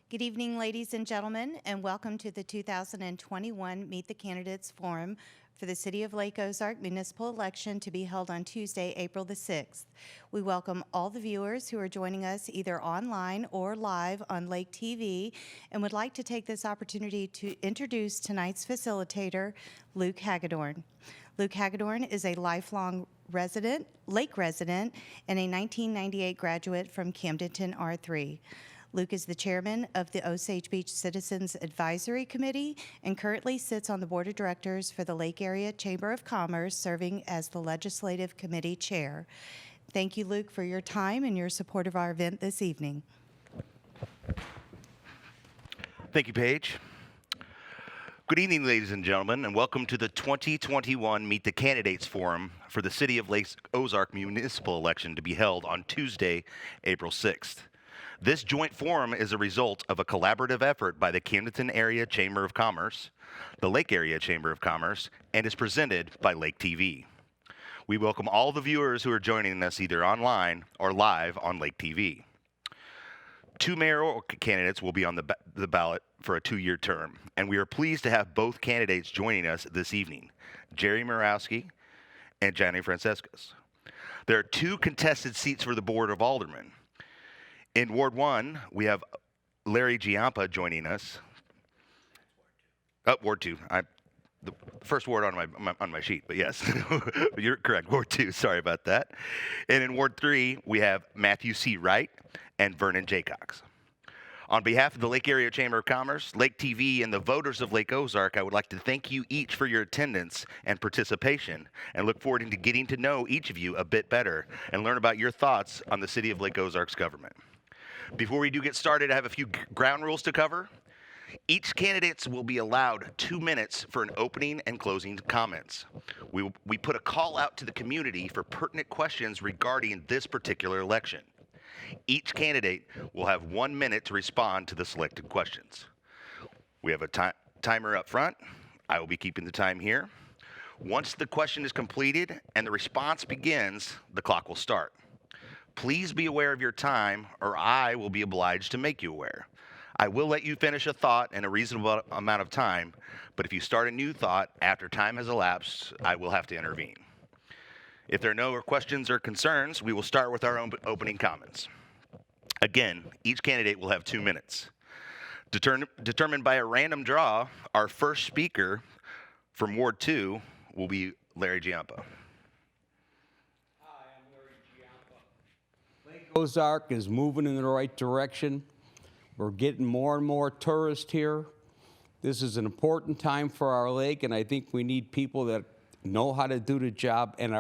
Good evening, ladies and gentlemen, and welcome to the 2021 Meet the Candidates Forum for the City of Lake Ozark Municipal Election to be held on Tuesday, April the 6th. We welcome all the viewers who are joining us either online or live on Lake TV and would like to take this opportunity to introduce tonight's facilitator, Luke Hagedorn. Luke Hagedorn is a lifelong Lake resident, and a 1998 graduate from Camdenton R3. Luke is the chairman of the Osage Beach Citizens Advisory Committee and currently sits on the board of directors for the Lake Area Chamber of Commerce, serving as the legislative committee chair. Thank you, Luke, for your time and your support of our event this evening. Thank you, Paige. Good evening, ladies and gentlemen, and welcome to the 2021 Meet the Candidates Forum for the City of Lake Ozark Municipal Election to be held on Tuesday, April 6th. This joint forum is a result of a collaborative effort by the Camdenton Area Chamber of Commerce, the Lake Area Chamber of Commerce, and is presented by Lake TV. We welcome all the viewers who are joining us either online or live on Lake TV. Two mayoral candidates will be on the ballot for a 2-year term, and we are pleased to have both candidates joining us this evening, Jerry Moroski and Johnny Francescus. There are 2 contested seats for the Board of Aldermen. In Ward 1, we have Larry Giampa joining us. Ward 2. The first ward on my sheet, but yes, you're correct. Ward 2. Sorry about that. And in Ward 3, we have Matthew C. Wright and Vernon Jaycox. On behalf of the Lake Area Chamber of Commerce, Lake TV, and the voters of Lake Ozark, I would like to thank you each for your attendance and participation, and look forward to getting to know each of you a bit better and learn about your thoughts on the City of Lake Ozark's government. Before we do get started, I have a few ground rules to cover. Each candidate will be allowed 2 minutes for an opening and closing comments. We put a call out to the community for pertinent questions regarding this particular election. Each candidate will have 1 minute to respond to the selected questions. We have a timer up front. I will be keeping the time here. Once the question is completed and the response begins, the clock will start. Please be aware of your time, or I will be obliged to make you aware. I will let you finish a thought in a reasonable amount of time, but if you start a new thought after time has elapsed, I will have to intervene. If there are no questions or concerns, we will start with our own opening comments. Again, each candidate will have 2 minutes. Determined by a random draw, our first speaker from Ward 2 will be Larry Giampa. Ozark is moving in the right direction. We're getting more and more tourists here. This is an important time for our lake, and I think we need people that know how to do the job and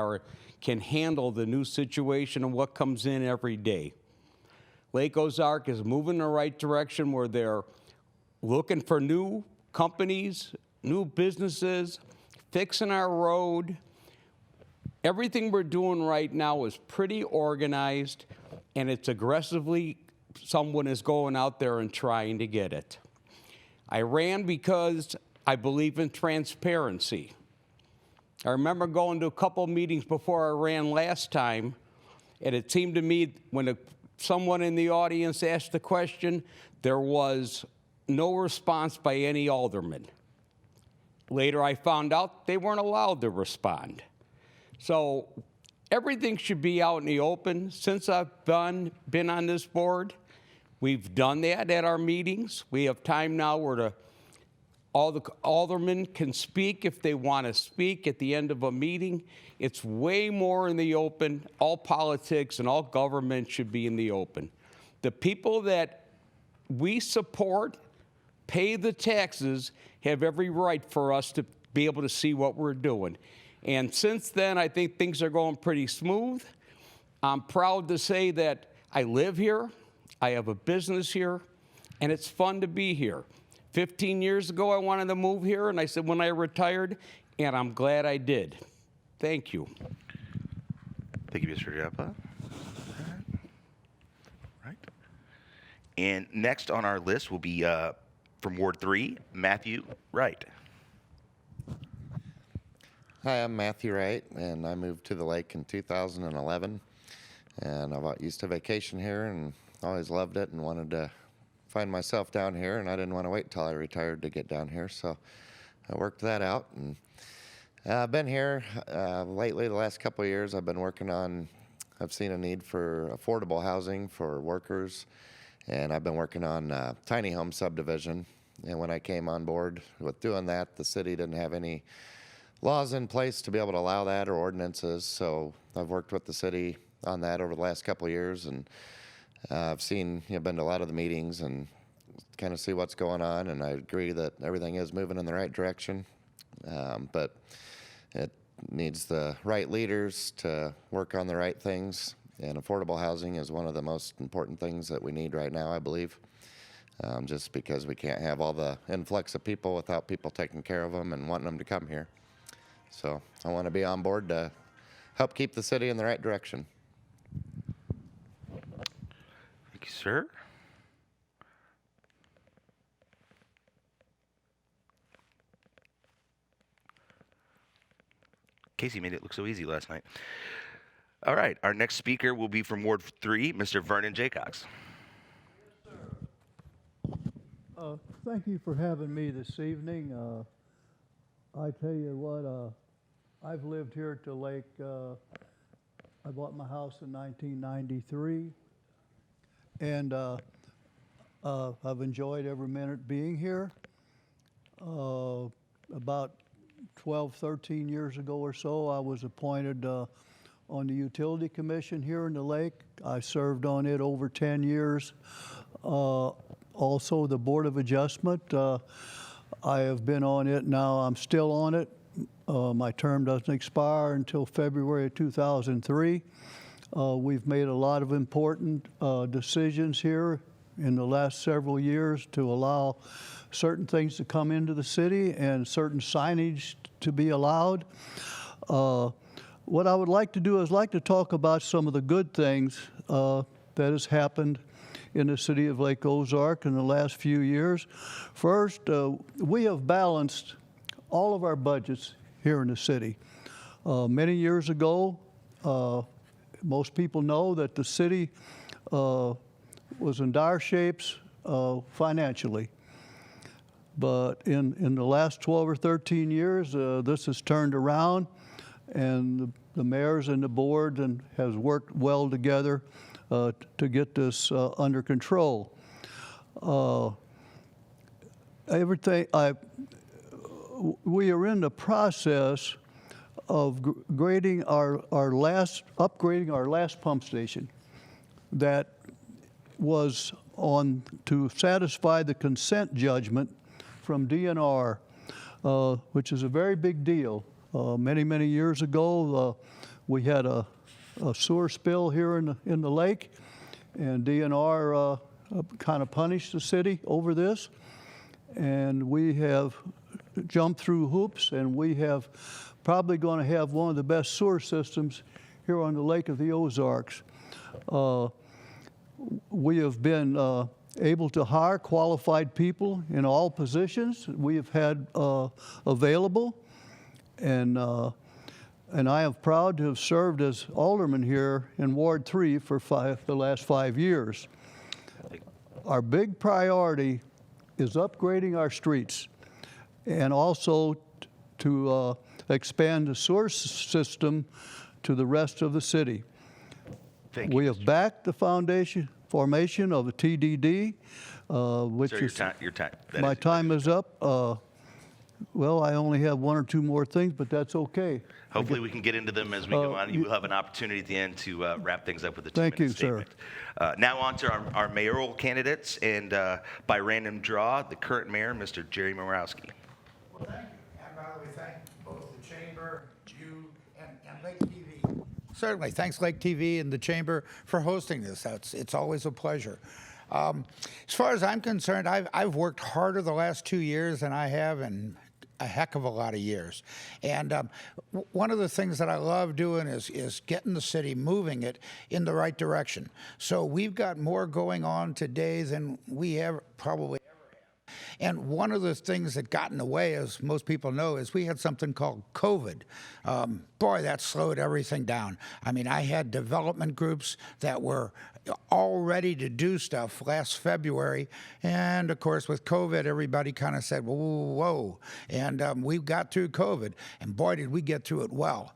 can handle the new situation and what comes in every day. Lake Ozark is moving in the right direction where they're looking for new companies, new businesses, fixing our road. Everything we're doing right now is pretty organized, and it's aggressively, someone is going out there and trying to get it. I ran because I believe in transparency. I remember going to a couple meetings before I ran last time, and it seemed to me when someone in the audience asked the question, there was no response by any alderman. Later I found out they weren't allowed to respond. So everything should be out in the open. Since I've been on this board, we've done that at our meetings. We have time now where all the aldermen can speak if they want to speak at the end of a meeting. It's way more in the open. All politics and all government should be in the open. The people that we support, pay the taxes, have every right for us to be able to see what we're doing. And since then, I think things are going pretty smooth. I'm proud to say that I live here, I have a business here, and it's fun to be here. 15 years ago, I wanted to move here, and I said when I retired, and I'm glad I did. Thank you. Thank you, Mr. Giampa. Right. And next on our list will be from Ward 3, Matthew Wright. Hi, I'm Matthew Wright, and I moved to the lake in 2011. And I used to vacation here and always loved it and wanted to find myself down here, and I didn't want to wait until I retired to get down here, so I worked that out. And I've been here lately, the last couple of years. I've seen a need for affordable housing for workers, and I've been working on tiny home subdivision. And when I came on board with doing that, the city didn't have any laws in place to be able to allow that or ordinances. So I've worked with the city on that over the last couple of years, and I've been to a lot of the meetings and kind of see what's going on. And I agree that everything is moving in the right direction, but it needs the right leaders to work on the right things. And affordable housing is one of the most important things that we need right now, I believe. Just because we can't have all the influx of people without people taking care of them and wanting them to come here. So I want to be on board to help keep the city in the right direction. Thank you, sir. Casey made it look so easy last night. All right, our next speaker will be from Ward 3, Mr. Vernon Jaycox. Thank you for having me this evening. I tell you what, I've lived here at the lake. I bought my house in 1993, and I've enjoyed every minute being here. About 12, 13 years ago or so, I was appointed on the Utility Commission here in the lake. I served on it over 10 years. Also, the Board of Adjustment, I have been on it now. I'm still on it. My term doesn't expire until February of 2003. We've made a lot of important decisions here in the last several years to allow certain things to come into the city and certain signage to be allowed. What I would like to do is like to talk about some of the good things that has happened in the city of Lake Ozark in the last few years. First, we have balanced all of our budgets here in the city. Many years ago, most people know that the city was in dire shapes financially. But in the last 12 or 13 years, this has turned around, and the mayors and the board has worked well together to get this under control. We are in the process of upgrading our last pump station that was on to satisfy the consent judgment from DNR, which is a very big deal. Many years ago, we had a sewer spill here in the lake, and DNR kind of punished the city over this, and we have jumped through hoops, and we have probably going to have one of the best sewer systems here on the Lake of the Ozarks. We have been able to hire qualified people in all positions we have had available, and I am proud to have served as alderman here in Ward 3 for the last 5 years. Our big priority is upgrading our streets and also to expand the sewer system to the rest of the city. Thank you. We have backed the formation of a TDD, which Sir, your time. My time is up. Well, I only have one or two more things, but that's okay. Hopefully we can get into them as we go on. You will have an opportunity at the end to wrap things up with a two-minute statement. Sir. Now on to our mayoral candidates, and by random draw, the current mayor, Mr. Jerry Moroski. Well, thank you. And by the way, thank both the Chamber, you, and Lake TV. Certainly. Thanks, Lake TV and the Chamber, for hosting this. It's always a pleasure. As far as I'm concerned, I've worked harder the last 2 years than I have in a heck of a lot of years. And one of the things that I love doing is getting the city, moving it in the right direction. So we've got more going on today than we have probably ever have. And one of the things that got in the way, as most people know, is we had something called COVID. Boy, that slowed everything down. I mean, I had development groups that were all ready to do stuff last February. And of course, with COVID, everybody kind of said, whoa, whoa, whoa. And we got through COVID, and boy, did we get through it well.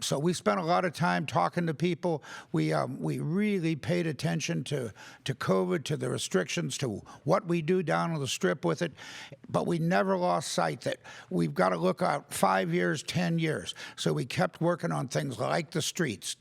So we spent a lot of time talking to people. We really paid attention to COVID, to the restrictions, to what we do down on the Strip with it. But we never lost sight that we've got to look out 5 years, 10 years. So we kept working on things like the streets,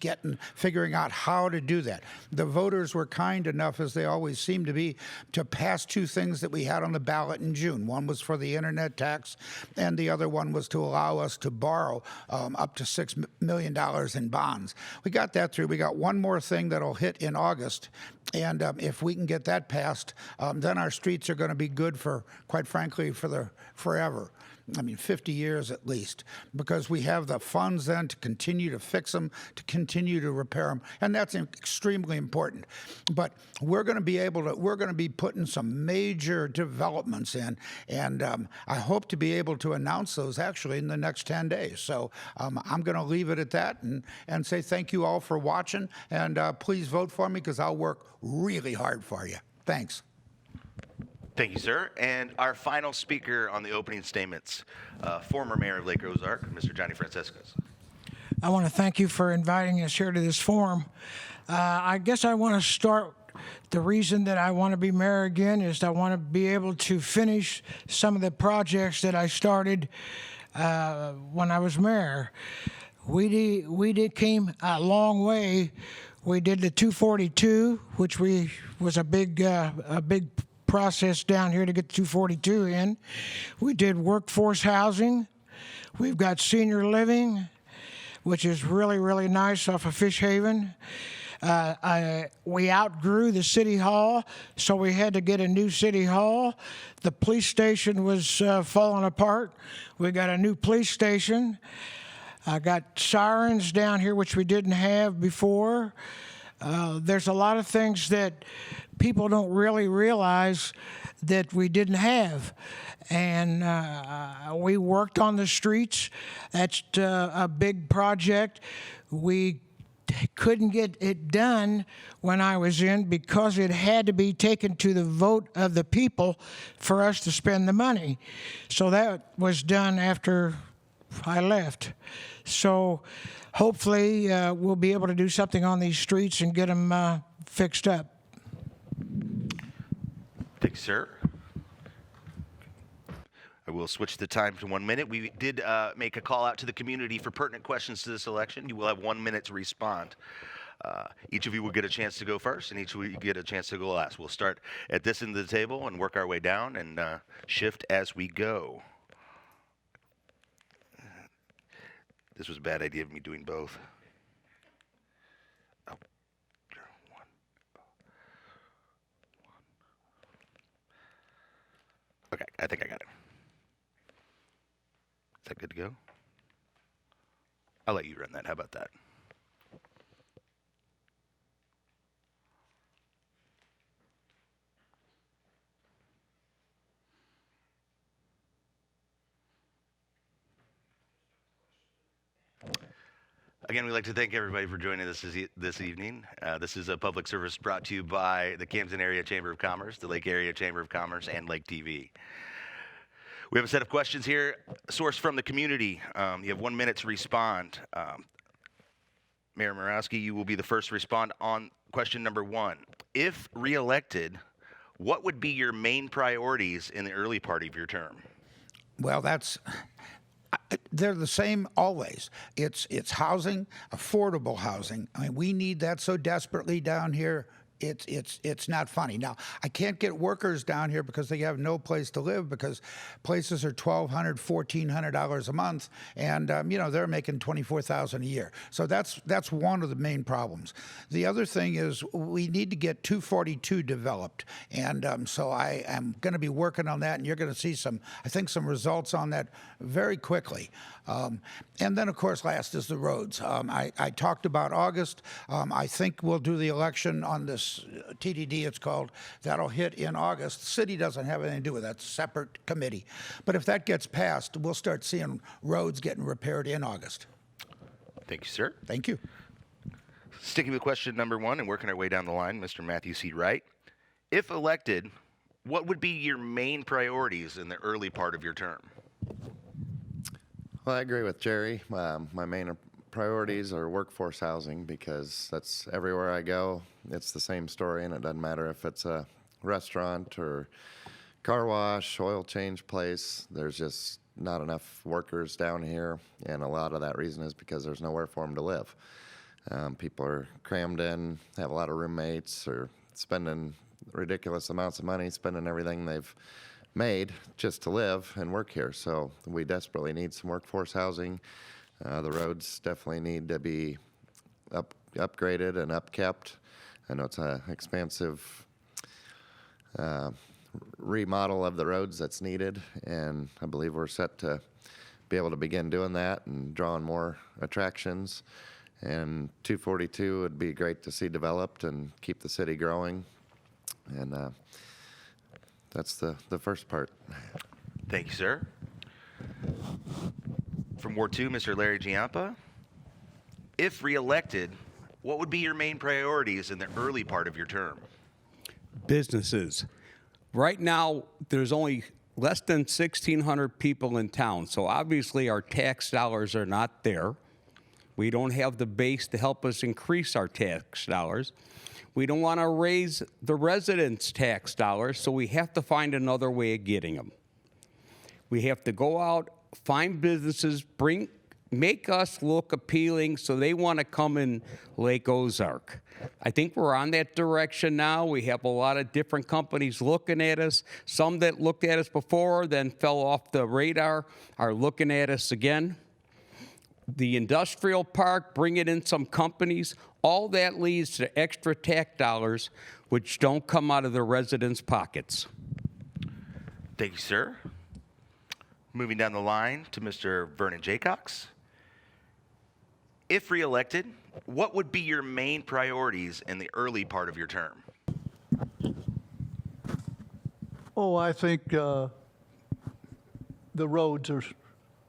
figuring out how to do that. The voters were kind enough, as they always seem to be, to pass 2 things that we had on the ballot in June. One was for the internet tax, and the other one was to allow us to borrow up to $6 million in bonds. We got that through. We got one more thing that'll hit in August. And if we can get that passed, then our streets are going to be good for, quite frankly, for forever. I mean, 50 years at least, because we have the funds then to continue to fix them, to continue to repair them, and that's extremely important. But we're going to be putting some major developments in, and I hope to be able to announce those actually in the next 10 days. So I'm going to leave it at that and say thank you all for watching, and please vote for me because I'll work really hard for you. Thanks. Thank you, sir. And our final speaker on the opening statements, former mayor of Lake Ozark, Mr. Johnny Franciscus. I want to thank you for inviting us here to this forum. I guess I want to start. The reason that I want to be mayor again is I want to be able to finish some of the projects that I started when I was mayor. We came a long way. We did the 242, which was a big process down here to get 242 in. We did workforce housing. We've got senior living, which is really, really nice off of Fish Haven. We outgrew the city hall, so we had to get a new city hall. The police station was falling apart. We got a new police station. I got sirens down here, which we didn't have before. There's a lot of things that people don't really realize that we didn't have. And we worked on the streets. That's a big project. We couldn't get it done when I was in because it had to be taken to the vote of the people for us to spend the money. So that was done after I left. So hopefully we'll be able to do something on these streets and get them fixed up. Thank you, sir. I will switch the time to 1 minute. We did make a call out to the community for pertinent questions to this election. You will have 1 minute to respond. Each of you will get a chance to go first, and each of you get a chance to go last. We'll start at this end of the table and work our way down and shift as we go. This was a bad idea of me doing both. Oh, 1. Okay, I think I got it. Is that good to go? I'll let you run that. How about that? Again, we'd like to thank everybody for joining us this evening. This is a public service brought to you by the Camden Area Chamber of Commerce, the Lake Area Chamber of Commerce, and Lake TV. We have a set of questions here, sourced from the community. You have 1 minute to respond. Mayor Moroski, you will be the first to respond on question number 1. If reelected, what would be your main priorities in the early part of your term? Well, they're the same always. It's housing, affordable housing. I mean, we need that so desperately down here. It's not funny. Now, I can't get workers down here because they have no place to live because places are $1,200, $1,400 a month, and they're making $24,000 a year. So that's one of the main problems. The other thing is we need to get 242 developed, and so I am going to be working on that, and you're going to see some results on that very quickly. And then, of course, last is the roads. I talked about August. I think we'll do the election on this TDD, it's called. That'll hit in August. The city doesn't have anything to do with that. It's a separate committee. But if that gets passed, we'll start seeing roads getting repaired in August. Thank you, sir. Thank you. Sticking with question number 1 and working our way down the line, Mr. Matthew C. Wright. If elected, what would be your main priorities in the early part of your term? Well, I agree with Jerry. My main priorities are workforce housing because that's everywhere I go. It's the same story, and it doesn't matter if it's a restaurant or car wash, oil change place. There's just not enough workers down here, and a lot of that reason is because there's nowhere for them to live. People are crammed in, have a lot of roommates, or spending ridiculous amounts of money, spending everything they've made just to live and work here. So we desperately need some workforce housing. The roads definitely need to be upgraded and upkept. I know it's an expansive remodel of the roads that's needed, and I believe we're set to be able to begin doing that and drawing more attractions. And 242 would be great to see developed and keep the city growing. And that's the first part. Thank you, sir. From Ward 2, Mr. Larry Giampa. If reelected, what would be your main priorities in the early part of your term? Businesses. Right now, there's only less than 1,600 people in town, so obviously our tax dollars are not there. We don't have the base to help us increase our tax dollars. We don't want to raise the residents' tax dollars, so we have to find another way of getting them. We have to go out, find businesses, make us look appealing so they want to come in Lake Ozark. I think we're on that direction now. We have a lot of different companies looking at us. Some that looked at us before, then fell off the radar, are looking at us again. The industrial park, bringing in some companies, all that leads to extra tax dollars, which don't come out of the residents' pockets. Thank you, sir. Moving down the line to Mr. Vernon Jaycox. If reelected, what would be your main priorities in the early part of your term? Oh, I think the roads are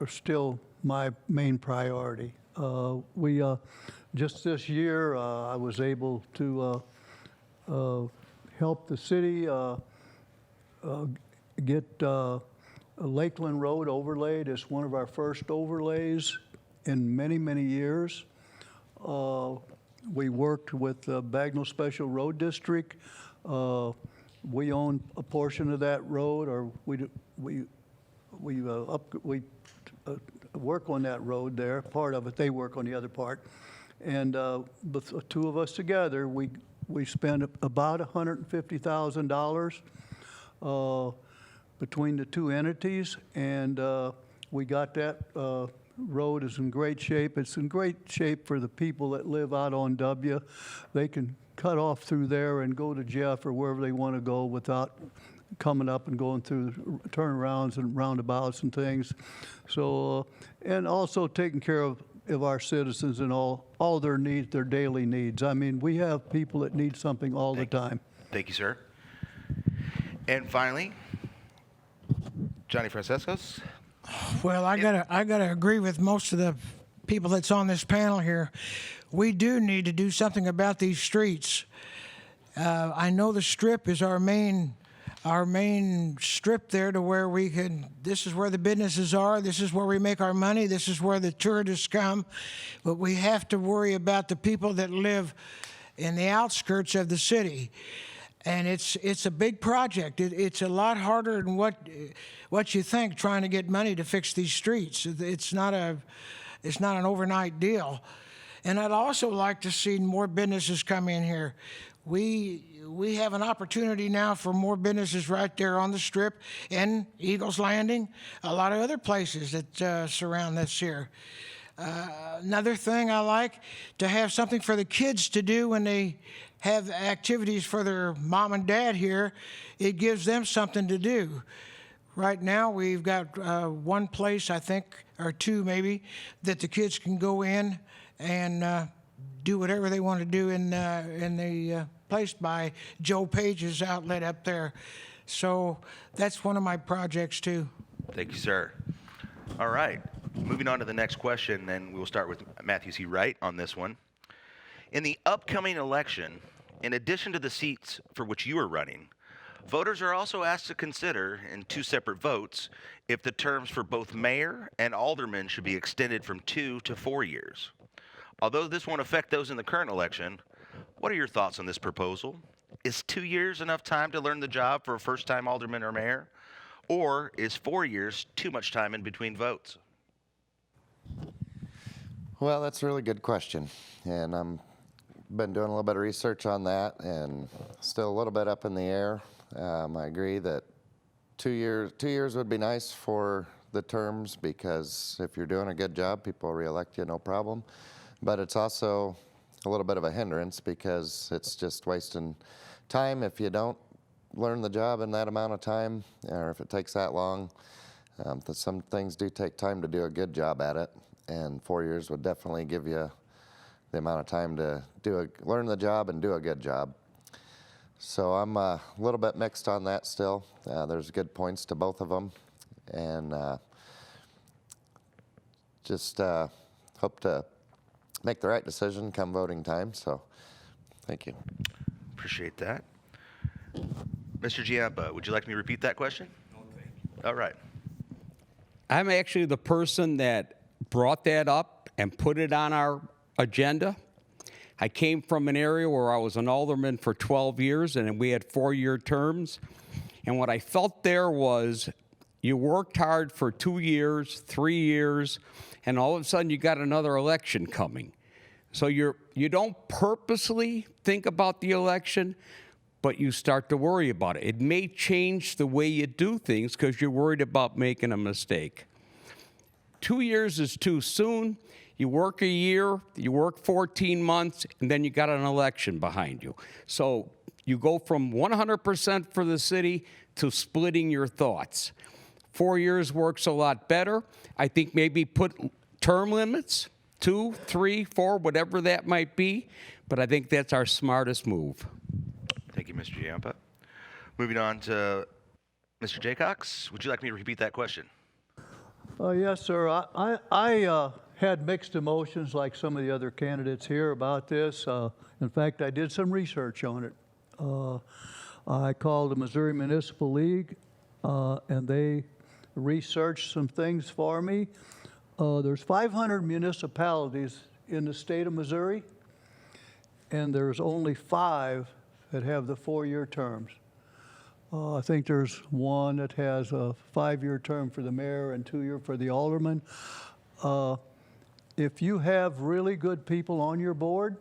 still my main priority. We just this year I was able to help the city get Lakeland Road overlaid. It's one of our first overlays in many, many years. We worked with the Bagnell Special Road District. We own a portion of that road, or we work on that road there, part of it. They work on the other part. And the two of us together, we spent about $150,000 between the two entities, and we got that road is in great shape. It's in great shape for the people that live out on W. They can cut off through there and go to Jeff or wherever they want to go without coming up and going through turnarounds and roundabouts and things. So, and also taking care of our citizens and all their needs, their daily needs. I mean, we have people that need something all the time. Thank you, sir. And finally, Johnny Francescos. Well, I gotta agree with most of the people that's on this panel here. We do need to do something about these streets. I know the Strip is our main strip there, to where we can. This is where the businesses are. This is where we make our money. This is where the tourists come. But we have to worry about the people that live in the outskirts of the city. And it's a big project. It's a lot harder than what you think, trying to get money to fix these streets. It's not an overnight deal. And I'd also like to see more businesses come in here. We have an opportunity now for more businesses right there on the Strip and Eagles Landing, a lot of other places that surround this here. Another thing I like, to have something for the kids to do when they have activities for their mom and dad here. It gives them something to do. Right now, we've got one place, I think, or two maybe, that the kids can go in and do whatever they want to do in the place by Joe Page's outlet up there. So that's one of my projects too. Thank you, sir. All right. Moving on to the next question, and we'll start with Matthew C. Wright on this one. In the upcoming election, in addition to the seats for which you are running, voters are also asked to consider, in two separate votes, if the terms for both mayor and aldermen should be extended from 2 to 4 years. Although this won't affect those in the current election, what are your thoughts on this proposal? Is 2 years enough time to learn the job for a first-time alderman or mayor? Or is 4 years too much time in between votes? Well, that's a really good question, and been doing a little bit of research on that, and still a little bit up in the air. I agree that 2 years would be nice for the terms, because if you're doing a good job, people will reelect you, no problem. But it's also a little bit of a hindrance, because it's just wasting time if you don't learn the job in that amount of time, or if it takes that long. Some things do take time to do a good job at it, and 4 years would definitely give you the amount of time to learn the job and do a good job. So I'm a little bit mixed on that still. There's good points to both of them, and just hope to make the right decision come voting time. So thank you. Appreciate that. Mr. Giampa, would you like me to repeat that question? No, thank you. All right. I'm actually the person that brought that up and put it on our agenda. I came from an area where I was an alderman for 12 years, and we had 4-year terms. And what I felt there was you worked hard for 2 years, 3 years, and all of a sudden you got another election coming. So you don't purposely think about the election, but you start to worry about it. It may change the way you do things because you're worried about making a mistake. 2 years is too soon. You work a year, you work 14 months, and then you got an election behind you. So you go from 100% for the city to splitting your thoughts. 4 years works a lot better. I think maybe put term limits, 2, 3, 4, whatever that might be, but I think that's our smartest move. Thank you, Mr. Giampa. Moving on to Mr. Jaycox, would you like me to repeat that question? Yes, sir. I had mixed emotions like some of the other candidates here about this. In fact, I did some research on it. I called the Missouri Municipal League, and they researched some things for me. There's 500 municipalities in the state of Missouri, and there's only 5 that have the 4-year terms. I think there's one that has a 5-year term for the mayor and 2-year for the alderman. If you have really good people on your board,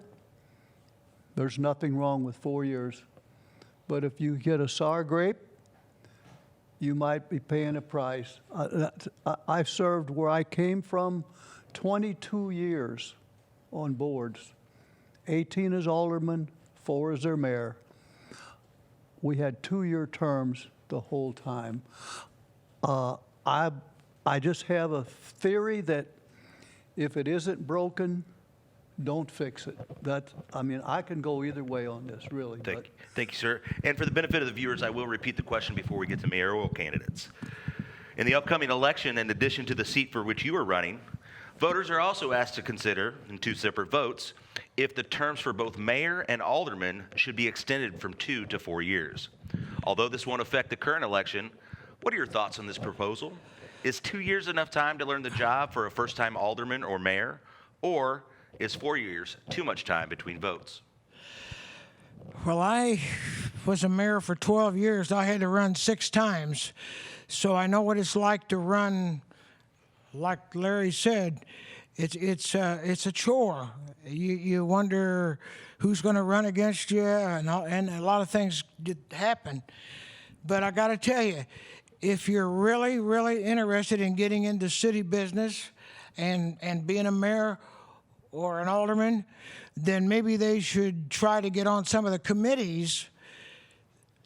there's nothing wrong with 4 years. But if you get a sour grape, you might be paying a price. I've served where I came from 22 years on boards, 18 as alderman, 4 as their mayor. We had 2-year terms the whole time. I just have a theory that if it isn't broken, don't fix it. I can go either way on this, really. Thank you, sir. And for the benefit of the viewers, I will repeat the question before we get to mayoral candidates. In the upcoming election, in addition to the seat for which you are running, voters are also asked to consider, in 2 separate votes, if the terms for both mayor and aldermen should be extended from 2 to 4 years. Although this won't affect the current election, what are your thoughts on this proposal? Is 2 years enough time to learn the job for a first-time alderman or mayor? Or is 4 years too much time between votes? Well, I was a mayor for 12 years. I had to run 6 times. So I know what it's like to run, like Larry said, it's a chore. You wonder who's going to run against you, and a lot of things happen. But I got to tell you, if you're really, really interested in getting into city business and being a mayor or an alderman, then maybe they should try to get on some of the committees,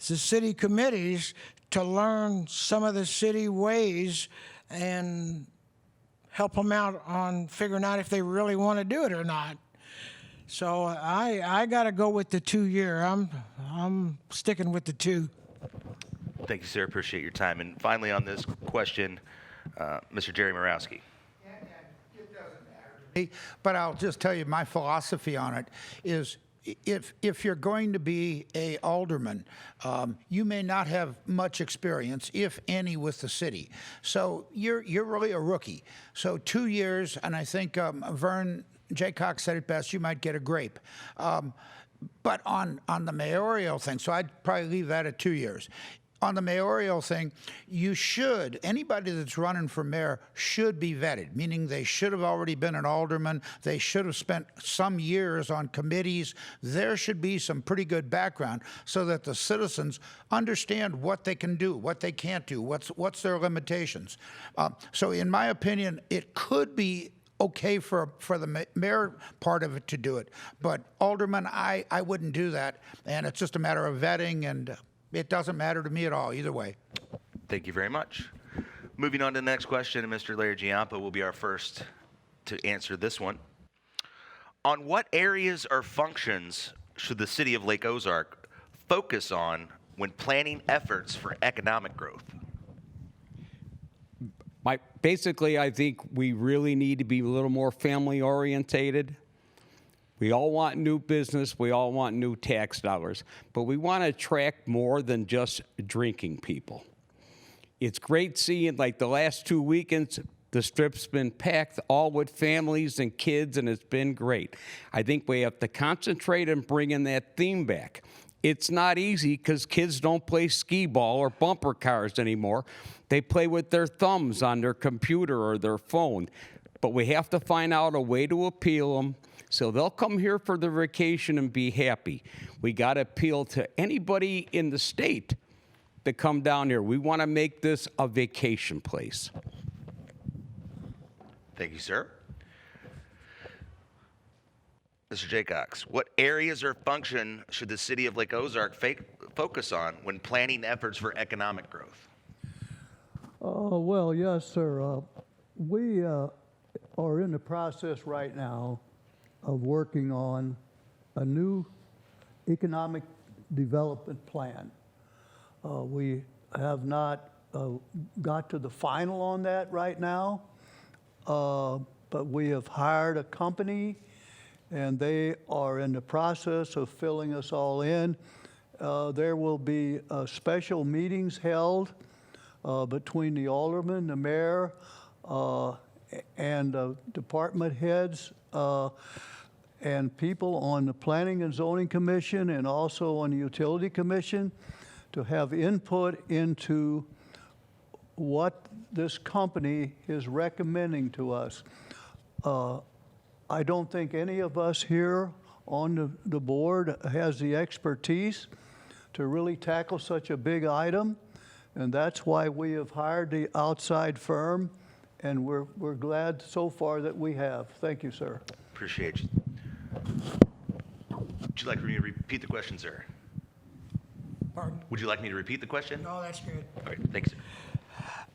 the city committees, to learn some of the city ways and help them out on figuring out if they really want to do it or not. So I got to go with the 2-year. I'm sticking with the 2. Thank you, sir. Appreciate your time. And finally on this question, Mr. Jerry Moroski. And it doesn't matter to But I'll just tell you my philosophy on it is if you're going to be a alderman, you may not have much experience, if any, with the city. So you're really a rookie. So 2 years, and I think Vern Jaycock said it best, you might get a grape. But on the mayoral thing, so I'd probably leave that at 2 years. On the mayoral thing, anybody that's running for mayor should be vetted, meaning they should have already been an alderman. They should have spent some years on committees. There should be some pretty good background so that the citizens understand what they can do, what they can't do, what's their limitations. So in my opinion, it could be okay for the mayor part of it to do it. But alderman, I wouldn't do that. And it's just a matter of vetting, and it doesn't matter to me at all, either way. Thank you very much. Moving on to the next question, and Mr. Larry Giampa will be our first to answer this one. On what areas or functions should the city of Lake Ozark focus on when planning efforts for economic growth? Basically, I think we really need to be a little more family orientated. We all want new business, we all want new tax dollars, but we want to attract more than just drinking people. It's great seeing, like the last 2 weekends, the strip's been packed all with families and kids, and it's been great. I think we have to concentrate on bringing that theme back. It's not easy because kids don't play skee ball or bumper cars anymore. They play with their thumbs on their computer or their phone. But we have to find out a way to appeal them so they'll come here for their vacation and be happy. We got to appeal to anybody in the state to come down here. We want to make this a vacation place. Thank you, sir. Mr. Jaycox, what areas or function should the city of Lake Ozark focus on when planning efforts for economic growth? Well, yes, sir. We are in the process right now of working on a new economic development plan. We have not got to the final on that right now, but we have hired a company, and they are in the process of filling us all in. There will be special meetings held between the aldermen, the mayor, and department heads and people on the Planning and Zoning Commission and also on the Utility Commission to have input into what this company is recommending to us. I don't think any of us here on the board has the expertise to really tackle such a big item, and that's why we have hired the outside firm, and we're glad so far that we have. Thank you, sir. Appreciate you. Would you like me to repeat the question, sir? Pardon? Would you like me to repeat the question? No, that's good. All right, thanks, sir.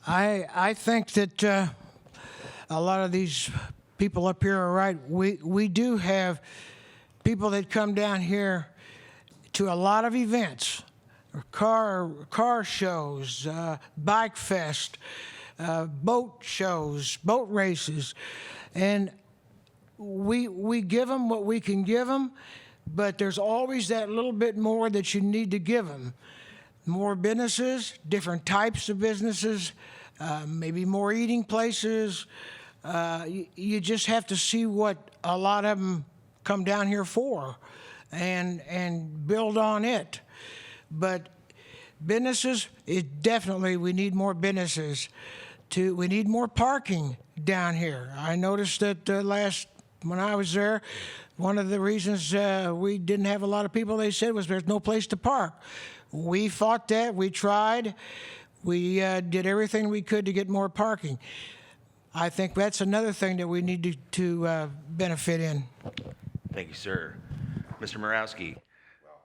I think that a lot of these people up here are right. We do have people that come down here to a lot of events, car shows, bike fest, boat shows, boat races, and we give them what we can give them, but there's always that little bit more that you need to give them. More businesses, different types of businesses, maybe more eating places. You just have to see what a lot of them come down here for and build on it. But businesses, we need more businesses. We need more parking down here. I noticed that when I was there, one of the reasons we didn't have a lot of people, they said, was there's no place to park. We fought that. We tried. We did everything we could to get more parking. I think that's another thing that we need to benefit in. Thank you, sir. Mr. Moroski. Well,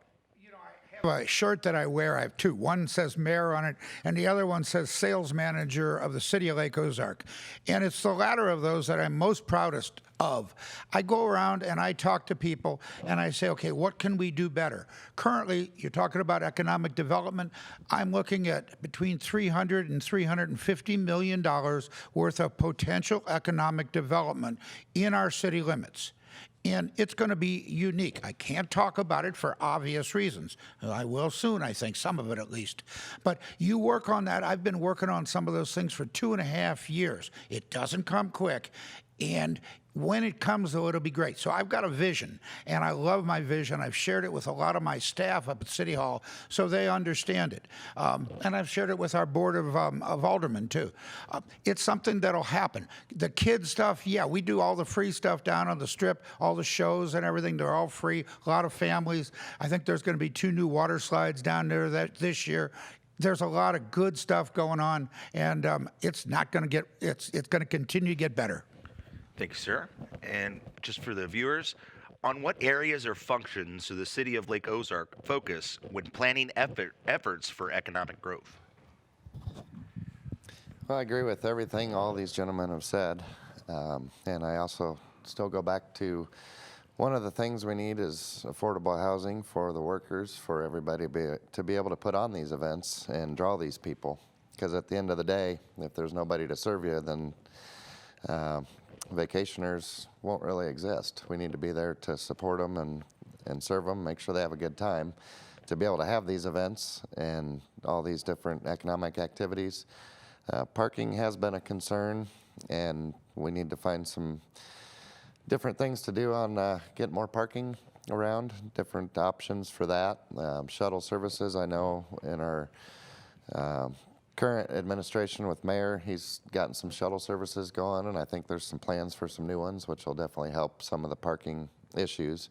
I A shirt that I wear, I have two. One says mayor on it, and the other one says sales manager of the city of Lake Ozark. And it's the latter of those that I'm most proudest of. I go around and I talk to people and I say, okay, what can we do better? Currently, you're talking about economic development. I'm looking at between $300 and $350 million worth of potential economic development in our city limits. And it's going to be unique. I can't talk about it for obvious reasons. I will soon, I think, some of it at least. But you work on that. I've been working on some of those things for 2.5 years. It doesn't come quick. And when it comes, though, it'll be great. So I've got a vision, and I love my vision. I've shared it with a lot of my staff up at City Hall, so they understand it. And I've shared it with our board of aldermen, too. It's something that'll happen. The kid stuff, yeah, we do all the free stuff down on the strip, all the shows and everything. They're all free. A lot of families. I think there's going to be 2 new water slides down there this year. There's a lot of good stuff going on, and it's not going to get. It's going to continue to get better. Thank you, sir. And just for the viewers, on what areas or functions do the city of Lake Ozark focus when planning efforts for economic growth? Well, I agree with everything all these gentlemen have said. And I also still go back to one of the things we need is affordable housing for the workers, for everybody to be able to put on these events and draw these people. Because at the end of the day, if there's nobody to serve you, then vacationers won't really exist. We need to be there to support them and serve them, make sure they have a good time. To be able to have these events and all these different economic activities. Parking has been a concern, and we need to find some different things to do on get more parking around, different options for that. Shuttle services, I know in our current administration with Mayor, he's gotten some shuttle services going, and I think there's some plans for some new ones, which will definitely help some of the parking issues.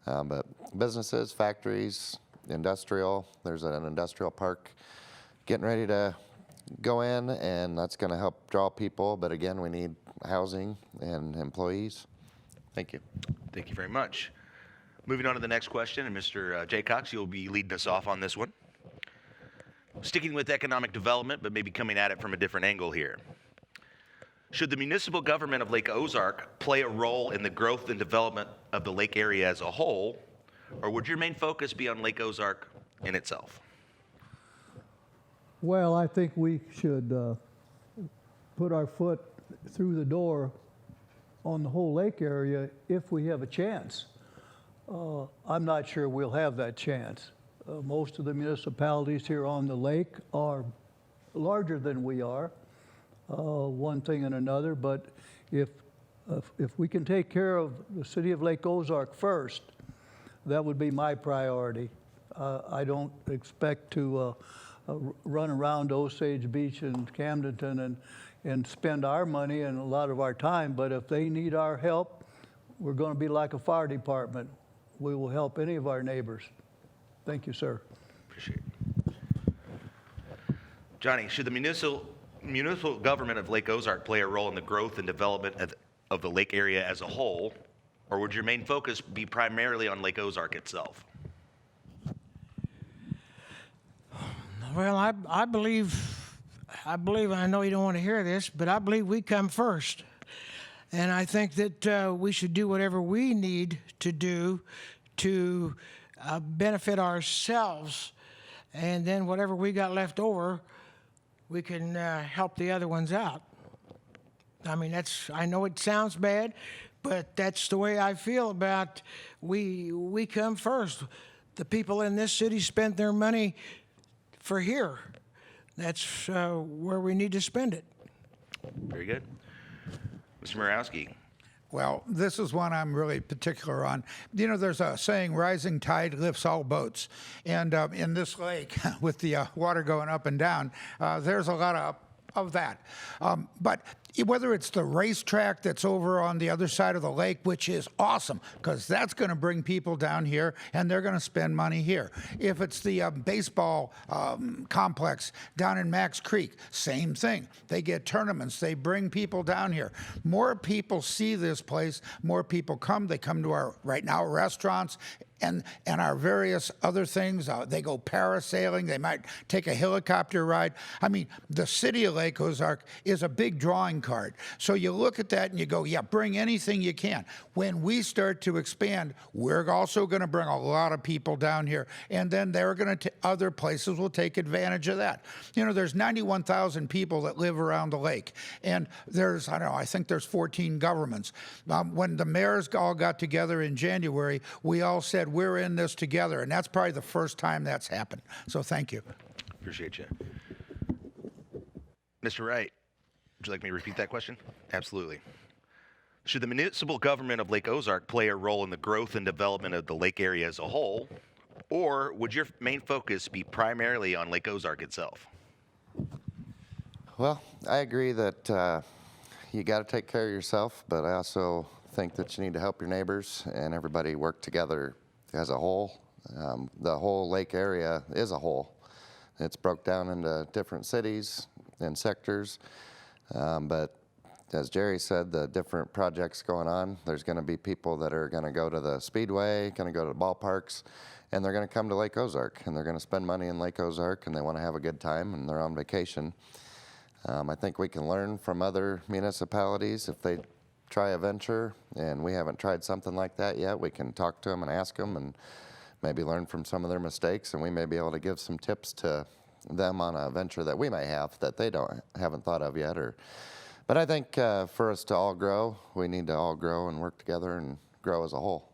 But businesses, factories, industrial, there's an industrial park getting ready to go in, and that's going to help draw people. But again, we need housing and employees. Thank you. Thank you very much. Moving on to the next question, and Mr. Jaycox, you'll be leading us off on this one. Sticking with economic development, but maybe coming at it from a different angle here. Should the municipal government of Lake Ozark play a role in the growth and development of the lake area as a whole, or would your main focus be on Lake Ozark in itself? Well, I think we should put our foot through the door on the whole lake area if we have a chance. I'm not sure we'll have that chance. Most of the municipalities here on the lake are larger than we are, one thing and another, but if we can take care of the city of Lake Ozark first, that would be my priority. I don't expect to run around Osage Beach and Camdenton and spend our money and a lot of our time, but if they need our help, we're going to be like a fire department. We will help any of our neighbors. Thank you, sir. Appreciate it. Johnny, should the municipal government of Lake Ozark play a role in the growth and development of the lake area as a whole, or would your main focus be primarily on Lake Ozark itself? Well, I believe, I know you don't want to hear this, but I believe we come first. And I think that we should do whatever we need to do to benefit ourselves. And then whatever we got left over, we can help the other ones out. I mean, I know it sounds bad, but that's the way I feel about we come first. The people in this city spent their money for here. That's where we need to spend it. Very good. Mr. Moroski. Well, this is one I'm really particular on. You know, there's a saying, rising tide lifts all boats. And in this lake, with the water going up and down, there's a lot of that. But whether it's the racetrack that's over on the other side of the lake, which is awesome, because that's going to bring people down here, and they're going to spend money here. If it's the baseball complex down in Max Creek, same thing. They get tournaments. They bring people down here. More people see this place. More people come. They come to our, right now, restaurants. and our various other things. They go parasailing. They might take a helicopter ride. I mean, the city of Lake Ozark is a big drawing card. So you look at that and you go, yeah, bring anything you can. When we start to expand, we're also going to bring a lot of people down here, and then they're going to other places will take advantage of that. You know, there's 91,000 people that live around the lake, and there's, I don't know, I think there's 14 governments. When the mayors all got together in January, we all said we're in this together, and that's probably the first time that's happened. So thank you. Appreciate you. Mr. Wright, would you like me to repeat that question? Absolutely. Should the municipal government of Lake Ozark play a role in the growth and development of the lake area as a whole, or would your main focus be primarily on Lake Ozark itself? Well, I agree that you got to take care of yourself, but I also think that you need to help your neighbors and everybody work together as a whole. The whole lake area is a whole. It's broke down into different cities and sectors, but as Jerry said, the different projects going on, there's going to be people that are going to go to the Speedway, going to go to the ballparks, and they're going to come to Lake Ozark, and they're going to spend money in Lake Ozark, and they want to have a good time, and they're on vacation. I think we can learn from other municipalities if they try a venture, and we haven't tried something like that yet. We can talk to them and ask them and maybe learn from some of their mistakes, and we may be able to give some tips to them on a venture that we may have that they haven't thought of yet. But I think for us to all grow, we need to all grow and work together and grow as a whole.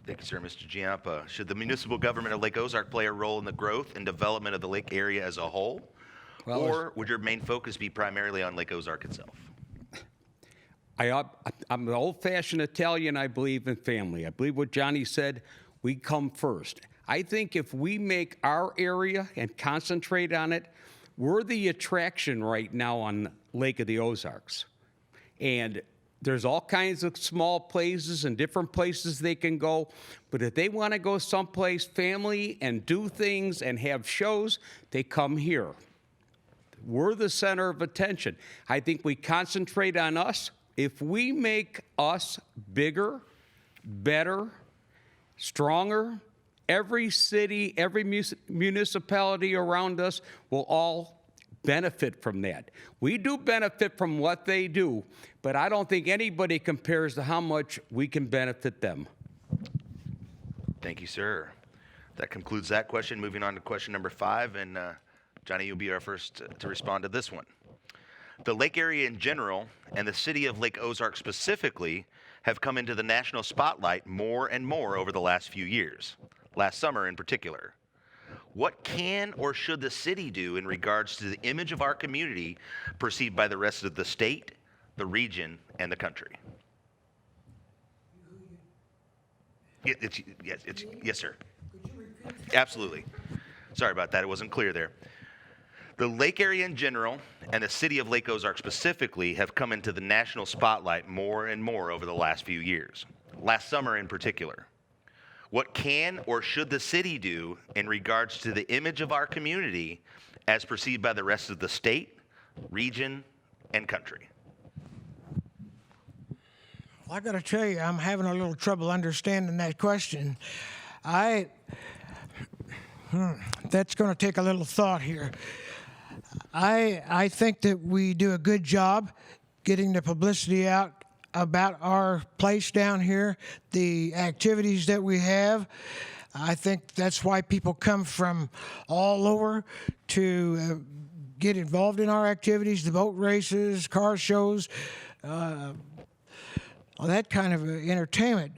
Thank you, sir. Mr. Giampa, should the municipal government of Lake Ozark play a role in the growth and development of the lake area as a whole? Well, or would your main focus be primarily on Lake Ozark itself? I'm an old-fashioned Italian. I believe in family. I believe what Johnny said, we come first. I think if we make our area and concentrate on it, we're the attraction right now on Lake of the Ozarks. And there's all kinds of small places and different places they can go. But if they want to go someplace family and do things and have shows, they come here. We're the center of attention. I think we concentrate on us. If we make us bigger, better, stronger, every city, every municipality around us will all benefit from that. We do benefit from what they do, but I don't think anybody compares to how much we can benefit them. Thank you, sir. That concludes that question. Moving on to question number 5, and Johnny, you'll be our first to respond to this one. The lake area in general and the city of Lake Ozark specifically have come into the national spotlight more and more over the last few years, last summer in particular. What can or should the city do in regards to the image of our community perceived by the rest of the state, the region, and the country? Yes, sir. Absolutely. Sorry about that. It wasn't clear there. The lake area in general and the city of Lake Ozark specifically have come into the national spotlight more and more over the last few years, last summer in particular. What can or should the city do in regards to the image of our community as perceived by the rest of the state, region, and country? Well, I got to tell you, I'm having a little trouble understanding that question. That's going to take a little thought here. I think that we do a good job getting the publicity out about our place down here, the activities that we have. I think that's why people come from all over to get involved in our activities, the boat races, car shows, all that kind of entertainment.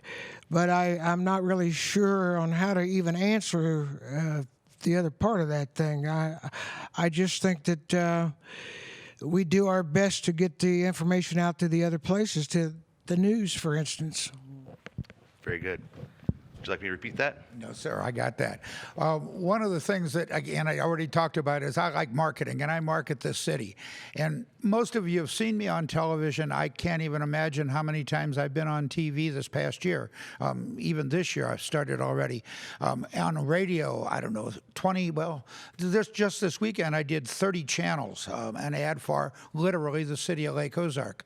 But I'm not really sure on how to even answer the other part of that thing. I just think that we do our best to get the information out to the other places, to the news, for instance. Very good. Would you like me to repeat that? No, sir, I got that. One of the things that, again, I already talked about is I like marketing, and I market this city. And most of you have seen me on television. I can't even imagine how many times I've been on TV this past year. Even this year, I've started already. On radio, I don't know, 20, well, just this weekend, I did 30 channels, an ad for literally the city of Lake Ozark.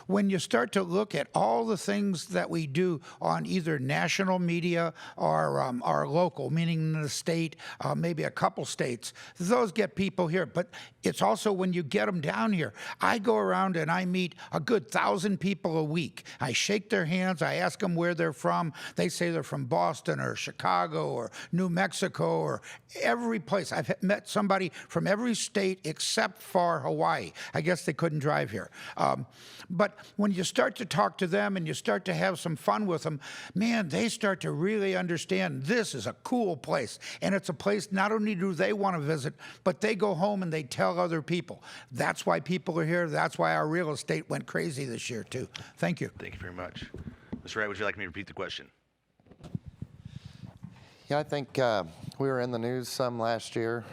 When you start to look at all the things that we do on either national national media or local, meaning the state, maybe a couple states. Those get people here, but it's also when you get them down here. I go around and I meet a good 1,000 people a week. I shake their hands. I ask them where they're from. They say they're from Boston or Chicago or New Mexico or every place. I've met somebody from every state except for Hawaii. I guess they couldn't drive here. But when you start to talk to them and you start to have some fun with them, man, they start to really understand this is a cool place. And it's a place not only do they want to visit, but they go home and they tell other people. That's why people are here. That's why our real estate went crazy this year, too. Thank you. Thank you very much. Mr. Wright, would you like me to repeat the question? Yeah, I think we were in the news some last year,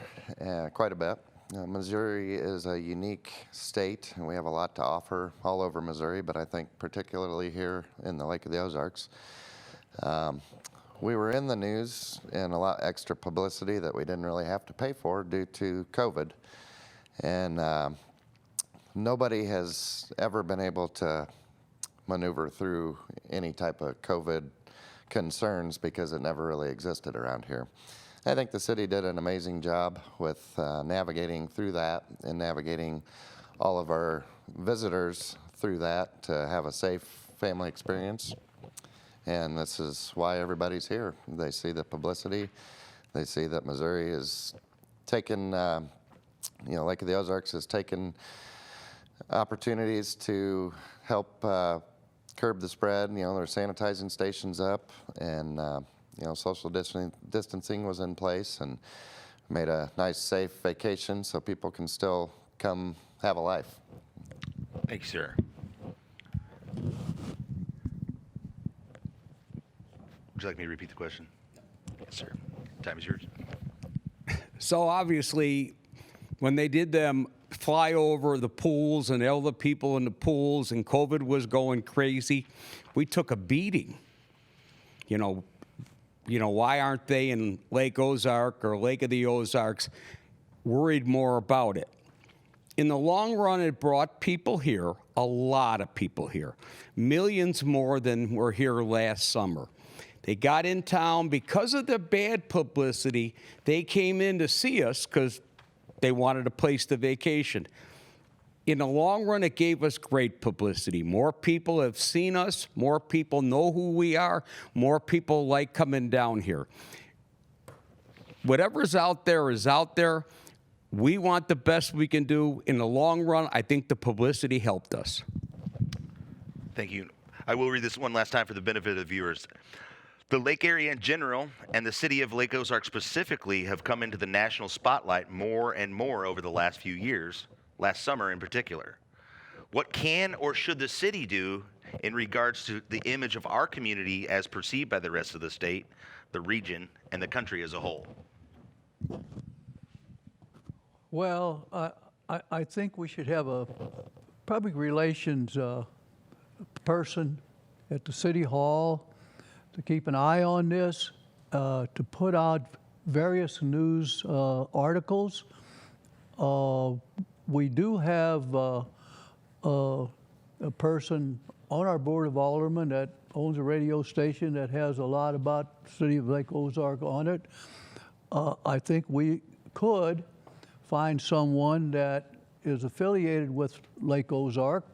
quite a bit. Missouri is a unique state, and we have a lot to offer all over Missouri, but I think particularly here in the Lake of the Ozarks. We were in the news and a lot extra publicity that we didn't really have to pay for due to COVID. And nobody has ever been able to maneuver through any type of COVID concerns because it never really existed around here. I think the city did an amazing job with navigating through that and navigating all of our visitors through that to have a safe family experience. And this is why everybody's here. They see the publicity. They see that Missouri is taken, Lake of the Ozarks has taken opportunities to help curb the spread. They're sanitizing stations up, and social distancing was in place, and made a nice, safe vacation so people can still come have a life. Thank you, sir. Would you like me to repeat the question? Yes, sir. Time is yours. So obviously, when they did them fly over the pools and all the people in the pools and COVID was going crazy, we took a beating. Why aren't they in Lake Ozark or Lake of the Ozarks worried more about it? In the long run, it brought people here, a lot of people here, millions more than were here last summer. They got in town because of the bad publicity. They came in to see us because they wanted a place to vacation. In the long run, it gave us great publicity. More people have seen us. More people know who we are. More people like coming down here. Whatever's out there is out there. We want the best we can do. In the long run, I think the publicity helped us. Thank you. I will read this one last time for the benefit of the viewers. The lake area in general and the city of Lake Ozark specifically have come into the national spotlight more and more over the last few years, last summer in particular. What can or should the city do in regards to the image of our community as perceived by the rest of the state, the region, and the country as a whole? Well, I think we should have a public relations person at the city hall to keep an eye on this, to put out various news articles. We do have a person on our board of aldermen that owns a radio station that has a lot about the city of Lake Ozark on it. I think we could find someone that is affiliated with Lake Ozark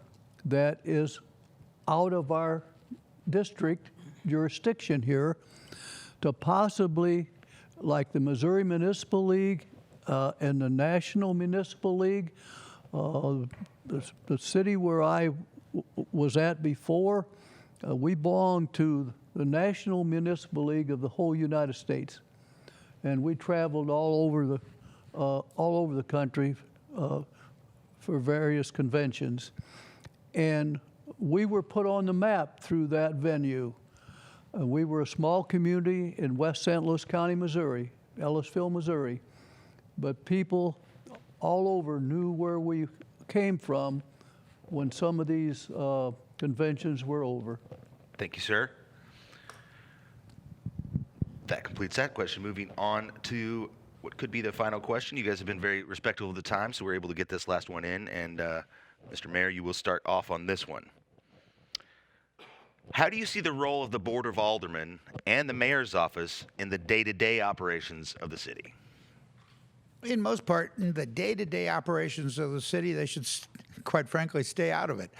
that is out of our district jurisdiction here to possibly, like the Missouri Municipal League and the National Municipal League, the city where I was at before, we belong to the National Municipal League of the whole United States, and we traveled all over the country for various conventions, and we were put on the map through that venue. We were a small community in West St. Louis County, Missouri, Ellisville, Missouri, but people all over knew where we came from when some of these conventions were over. Thank you, sir. That completes that question. Moving on to what could be the final question. You guys have been very respectful of the time, so we're able to get this last one in. And Mr. Mayor, you will start off on this one. How do you see the role of the Board of Aldermen and the mayor's office in the day-to-day operations of the city? In most part, in the day-to-day operations of the city, they should, quite frankly, stay out of it.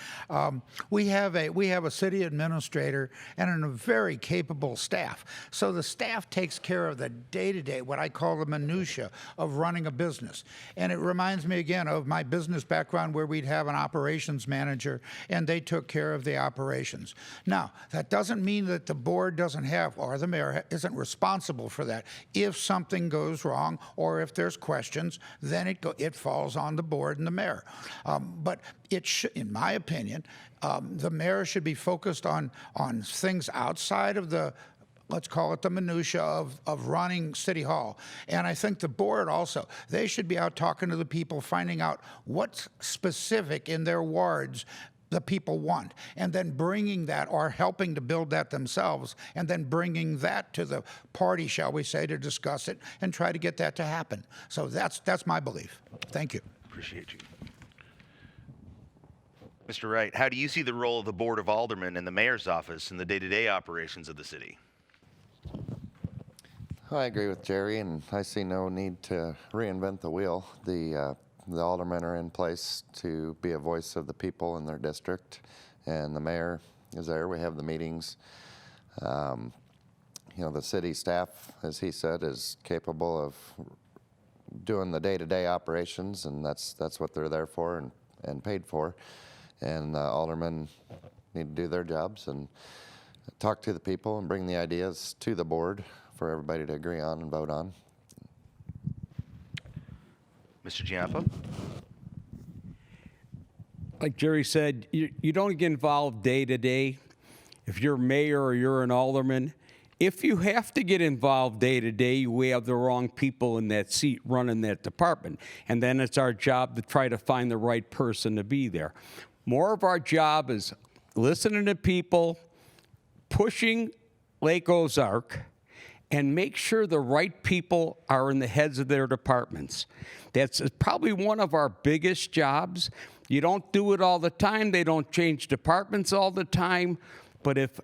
We have a city administrator and a very capable staff. So the staff takes care of the day-to-day, what I call the minutia of running a business. And it reminds me again of my business background, where we'd have an operations manager, and they took care of the operations. Now, that doesn't mean that the board doesn't have, or the mayor isn't responsible for that. If something goes wrong, or if there's questions, then it falls on the board and the mayor. But in my opinion, the mayor should be focused on things outside of the, let's call it the minutia of running City Hall. And I think the board also, they should be out talking to the people, finding out what's specific in their wards the people want, and then bringing that, or helping to build that themselves, and then bringing that to the party, shall we say, to discuss it and try to get that to happen. So that's my belief. Thank you. Appreciate you. Mr. Wright, how do you see the role of the Board of Aldermen and the mayor's office in the day-to-day operations of the city? I agree with Jerry, and I see no need to reinvent the wheel. The aldermen are in place to be a voice of the people in their district, and the mayor is there. We have the meetings. You know, the city staff, as he said, is capable of doing the day-to-day operations, and that's what they're there for and paid for. And aldermen need to do their jobs and talk to the people and bring the ideas to the board for everybody to agree on and vote on. Mr. Giampa? Like Jerry said, you don't get involved day to day. If you're mayor or you're an alderman, if you have to get involved day to day, we have the wrong people in that seat running that department. And then it's our job to try to find the right person to be there. More of our job is listening to people, pushing Lake Ozark, and make sure the right people are in the heads of their departments. That's probably one of our biggest jobs. You don't do it all the time. They don't change departments all the time. But if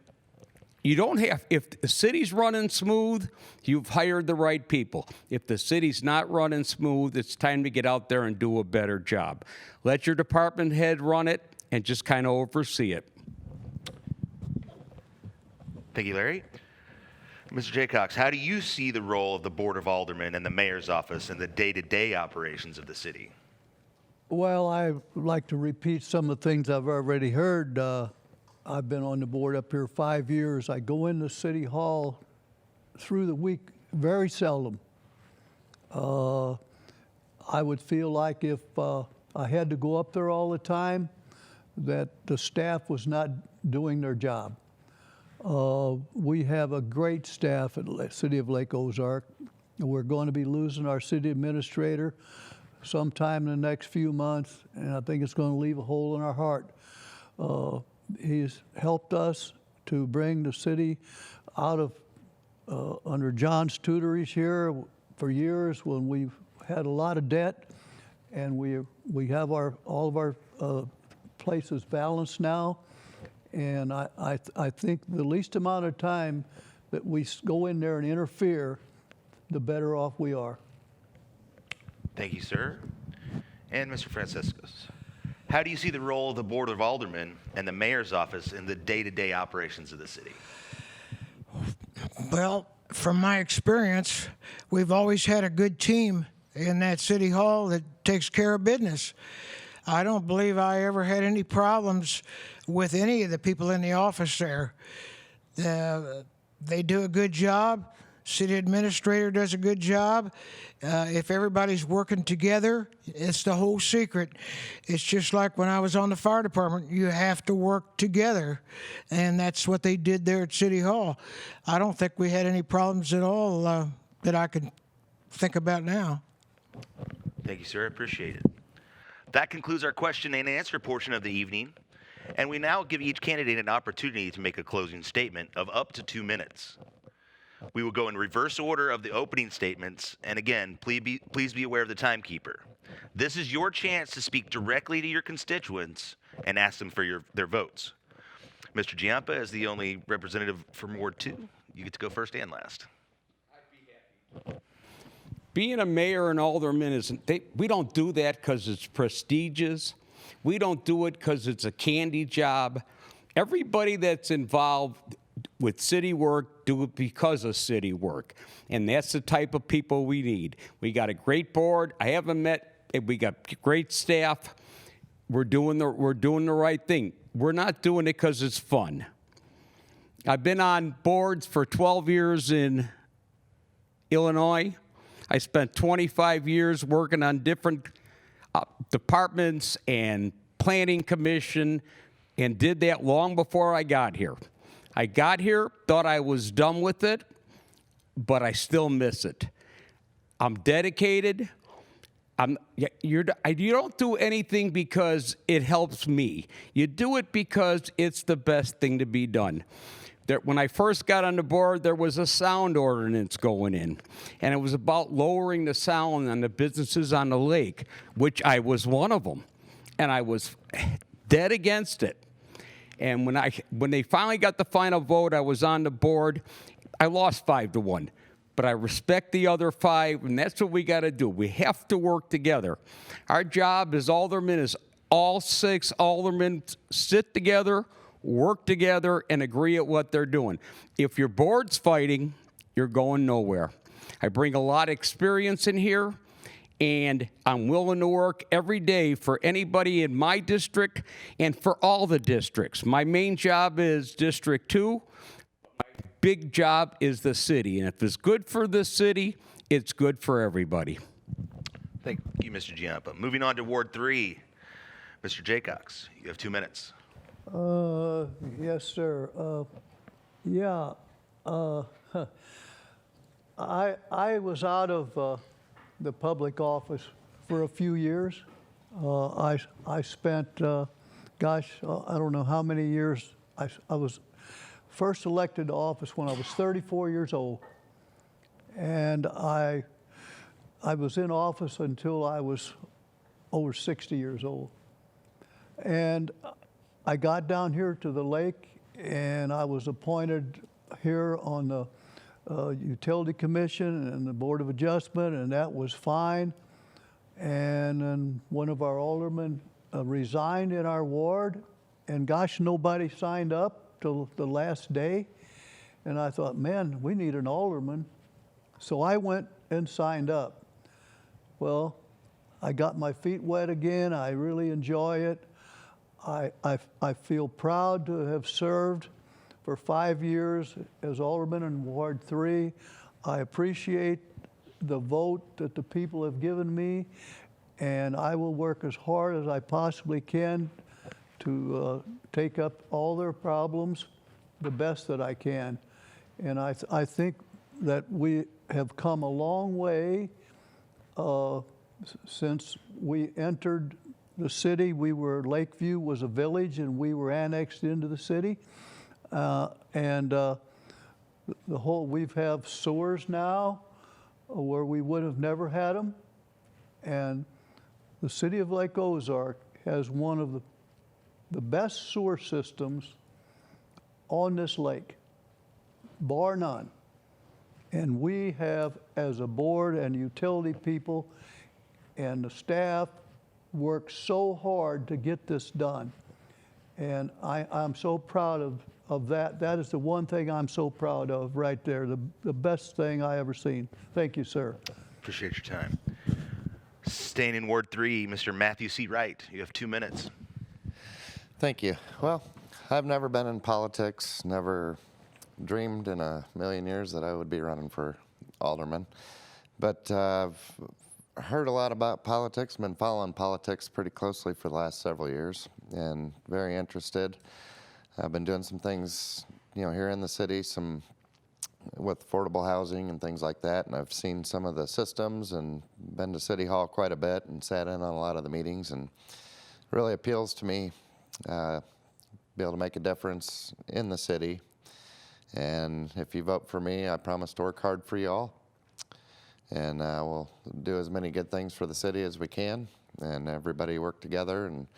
the city's running smooth, you've hired the right people. If the city's not running smooth, it's time to get out there and do a better job. Let your department head run it and just kind of oversee it. Thank you, Larry. Mr. Jaycox, how do you see the role of the Board of Aldermen and the mayor's office in the day-to-day operations of the city? Well, I like to repeat some of the things I've already heard. I've been on the board up here 5 years. I go into City Hall through the week very seldom. I would feel like if I had to go up there all the time, that the staff was not doing their job. We have a great staff at the City of Lake Ozark. We're going to be losing our city administrator sometime in the next few months, and I think it's going to leave a hole in our heart. He's helped us to bring the city out of under John's tutorage here for years when we've had a lot of debt, and we have all of our places balanced now. And I think the least amount of time that we go in there and interfere, the better off we are. Thank you, sir. And Mr. Franciscus, how do you see the role of the Board of Aldermen and the mayor's office in the day-to-day operations of the city? Well, from my experience, we've always had a good team in that city hall that takes care of business. I don't believe I ever had any problems with any of the people in the office there. They do a good job. City administrator does a good job. If everybody's working together, it's the whole secret. It's just like when I was on the fire department, you have to work together. And that's what they did there at City Hall. I don't think we had any problems at all that I could think about now. Thank you, sir. I appreciate it. That concludes our question and answer portion of the evening. And we now give each candidate an opportunity to make a closing statement of up to 2 minutes. We will go in reverse order of the opening statements, and again, please be aware of the timekeeper. This is your chance to speak directly to your constituents and ask them for their votes. Mr. Giampa, as the only representative from Ward 2, you get to go first and last. Being a mayor and alderman isn't, we don't do that because it's prestigious. We don't do it because it's a candy job. Everybody that's involved with city work do it because of city work. And that's the type of people we need. We got a great board. We got great staff. We're doing the right thing. We're not doing it because it's fun. I've been on boards for 12 years in Illinois. I spent 25 years working on different departments and planning commission, and did that long before I got here. I got here, thought I was done with it, but I still miss it. I'm dedicated. You don't do anything because it helps me. You do it because it's the best thing to be done. When I first got on the board, there was a sound ordinance going in, and it was about lowering the sound on the businesses on the lake, which I was one of them, and I was dead against it. And when they finally got the final vote, I was on the board. I lost 5-1, but I respect the other 5, and that's what we got to do. We have to work together. Our job as aldermen is all 6 aldermen sit together, work together, and agree at what they're doing. If your board's fighting, you're going nowhere. I bring a lot of experience in here, and I'm willing to work every day for anybody in my district and for all the districts. My main job is District 2. My big job is the city, and if it's good for the city, it's good for everybody. Thank you, Mr. Giampa. Moving on to Ward 3, Mr. Jaycox, you have 2 minutes. Yes, sir. I was out of the public office for a few years. I spent, I don't know how many years. I was first elected to office when I was 34 years old, and I was in office until I was over 60 years old, and I got down here to the lake, and I was appointed here on the Utility Commission and the Board of Adjustment, and that was fine. And then one of our aldermen resigned in our ward, and gosh, nobody signed up till the last day. And I thought, man, we need an alderman. So I went and signed up. Well, I got my feet wet again. I really enjoy it. I feel proud to have served for 5 years as alderman in Ward 3. I appreciate the vote that the people have given me, and I will work as hard as I possibly can to take up all their problems the best that I can. And I think that we have come a long way since we entered the city. Lakeview was a village, and we were annexed into the city. We have sewers now where we would have never had them. And the city of Lake Ozark has one of the best sewer systems on this lake, bar none. And we have, as a board and utility people and the staff, worked so hard to get this done. And I'm so proud of that. That is the one thing I'm so proud of right there, the best thing I ever seen. Thank you, sir. Appreciate your time. Staying in Ward 3, Mr. Matthew C. Wright, you have 2 minutes. Thank you. Well, I've never been in politics, never dreamed in a million years that I would be running for alderman. But I've heard a lot about politics, been following politics pretty closely for the last several years, and very interested. I've been doing some things, here in the city, some with affordable housing and things like that, and I've seen some of the systems and been to City Hall quite a bit and sat in on a lot of the meetings, and it really appeals to me be able to make a difference in the city. And if you vote for me, I promise to work hard for you all. And we'll do as many good things for the city as we can, and everybody work together and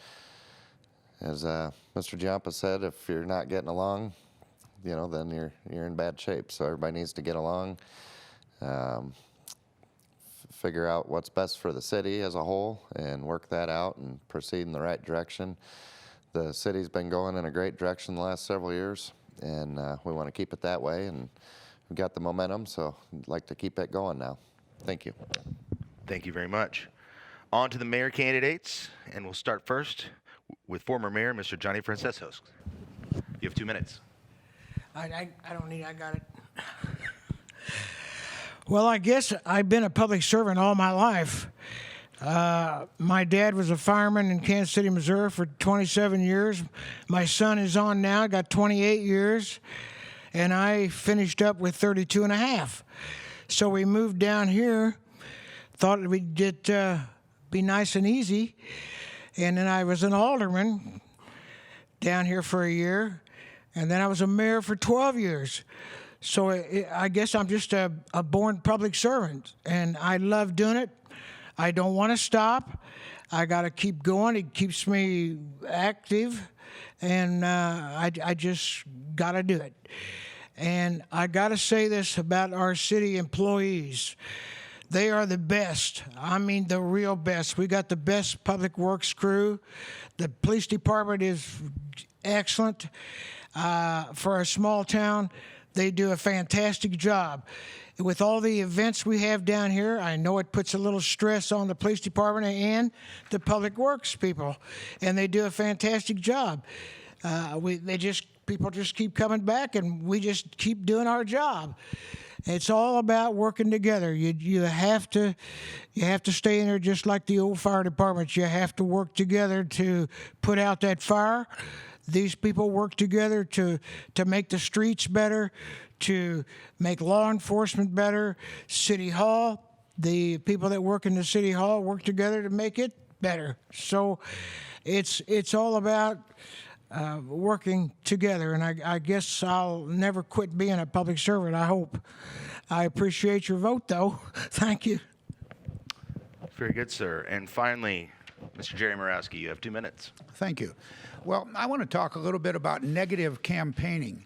as Mr. Giampa said, if you're not getting along, then you're in bad shape. So everybody needs to get along, figure out what's best for the city as a whole, and work that out and proceed in the right direction. The city's been going in a great direction the last several years, and we want to keep it that way. And we've got the momentum, so I'd like to keep it going now. Thank you. Thank you very much. On to the mayor candidates, and we'll start first with former mayor, Mr. Johnny Francesos. You have 2 minutes. I don't need, I got it. Well, I guess I've been a public servant all my life. My dad was a fireman in Kansas City, Missouri for 27 years. My son is on now, got 28 years, and I finished up with 32 and a half. So we moved down here, thought we'd get, be nice and easy, and then I was an alderman down here for a year, and then I was a mayor for 12 years. So I guess I'm just a born public servant, and I love doing it. I don't want to stop. I got to keep going. It keeps me active, and I just got to do it. And I got to say this about our city employees. They are the best. I mean, the real best. We got the best public works crew. The police department is excellent. For a small town, they do a fantastic job. With all the events we have down here, I know it puts a little stress on the police department and the public works people, and they do a fantastic job. People just keep coming back, and we just keep doing our job. It's all about working together. You have to stay in there just like the old fire departments. You have to work together to put out that fire. These people work together to make the streets better, to make law enforcement better. City Hall, the people that work in the City Hall work together to make it better. So it's all about working together, and I guess I'll never quit being a public servant, I hope. I appreciate your vote, though. Thank you. Very good, sir. And finally, Mr. Jerry Moroski, you have 2 minutes. Thank you. Well, I want to talk a little bit about negative campaigning.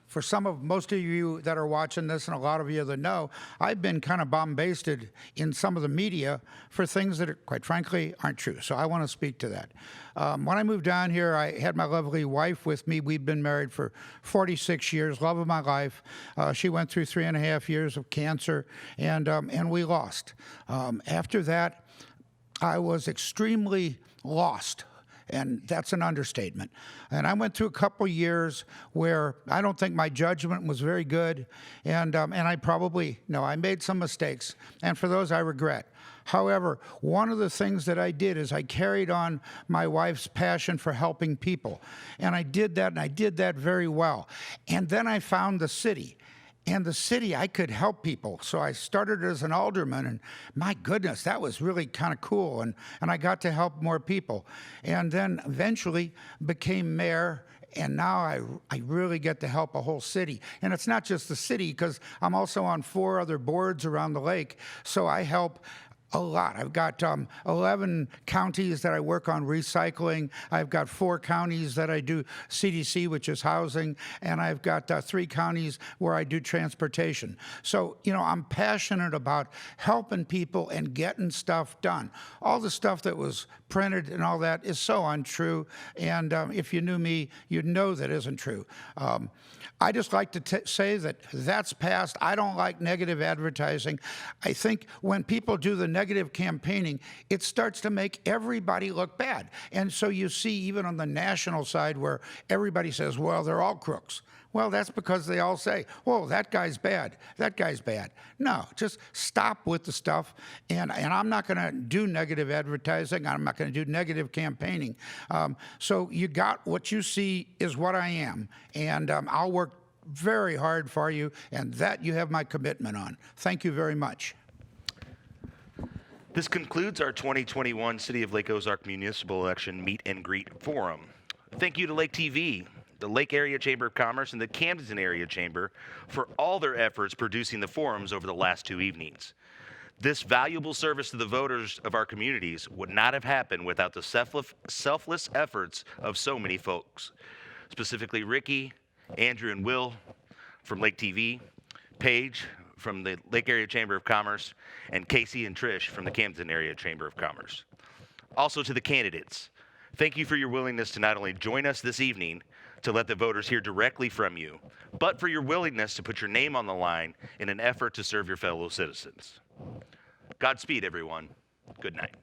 For most of you that are watching this, and a lot of you that know, I've been kind of bombasted in some of the media for things that, quite frankly, aren't true. So I want to speak to that. When I moved down here, I had my lovely wife with me. We've been married for 46 years, love of my life. She went through 3.5 years of cancer, and we lost. After that, I was extremely lost. And that's an understatement. And I went through a couple years where I don't think my judgment was very good, and I I made some mistakes, and for those I regret. However, one of the things that I did is I carried on my wife's passion for helping people, and I did that very well. And then I found the city. And the city, I could help people. So I started as an alderman, and my goodness, that was really kind of cool. And I got to help more people. And then eventually became mayor, and now I really get to help a whole city. And it's not just the city, because I'm also on 4 other boards around the lake. So I help a lot. I've got 11 counties that I work on recycling. I've got 4 counties that I do CDC, which is housing, and I've got 3 counties where I do transportation. So, I'm passionate about helping people and getting stuff done. All the stuff that was printed and all that is so untrue, and if you knew me, you'd know that isn't true. I just like to say that's past. I don't like negative advertising. I think when people do the negative campaigning, it starts to make everybody look bad. And so you see even on the national side where everybody says, well, they're all crooks. Well, that's because they all say, whoa, that guy's bad, that guy's bad. No, just stop with the stuff. And I'm not going to do negative advertising. I'm not going to do negative campaigning. So you got what you see is what I am. And I'll work very hard for you. And that you have my commitment on. Thank you very much. This concludes our 2021 City of Lake Ozark Municipal Election Meet and Greet Forum. Thank you to Lake TV, the Lake Area Chamber of Commerce, and the Camden Area Chamber for all their efforts producing the forums over the last 2 evenings. This valuable service to the voters of our communities would not have happened without the selfless efforts of so many folks, specifically Ricky, Andrew, and Will from Lake TV, Paige from the Lake Area Chamber of Commerce, and Casey and Trish from the Camden Area Chamber of Commerce. Also to the candidates, thank you for your willingness to not only join us this evening to let the voters hear directly from you, but for your willingness to put your name on the line in an effort to serve your fellow citizens. Godspeed, everyone. Good night.